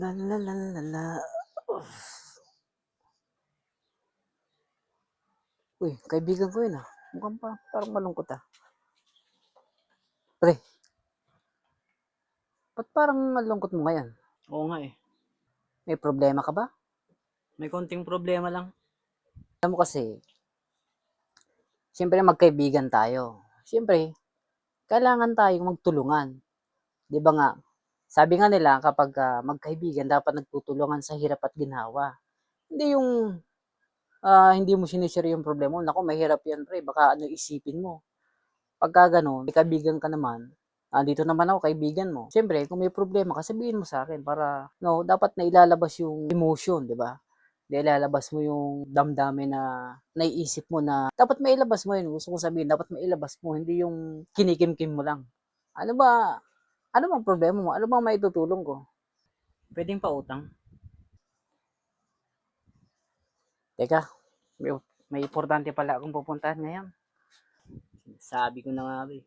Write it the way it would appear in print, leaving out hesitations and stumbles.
La la la la la. Uy, kaibigan ko yun ah. Mukhang parang malungkot ah. Pre, ba't parang malungkot mo ngayon? Oo nga eh. May problema ka ba? May konting problema lang. Alam mo kasi, siyempre magkaibigan tayo. Siyempre, kailangan tayong magtulungan. Di ba nga? Sabi nga nila, kapag magkaibigan, dapat nagtutulungan sa hirap at ginhawa. Hindi yung hindi mo sinishare yung problema mo. Naku, mahirap yan, pre. Baka ano isipin mo. Pagka ganun, may kaibigan ka naman, dito naman ako, kaibigan mo. Siyempre, kung may problema ka, sabihin mo sa akin para, no, dapat na ilalabas yung emotion, di ba? Di ilalabas mo yung damdamin na naiisip mo na dapat mailabas mo yun. Gusto kong sabihin, dapat mailabas mo, hindi yung kinikimkim mo lang. Ano ba, ano bang problema mo? Ano bang maitutulong ko? Pwedeng pa utang. Teka, may, may importante pala akong pupuntahan ngayon. Sabi ko na nga ba eh.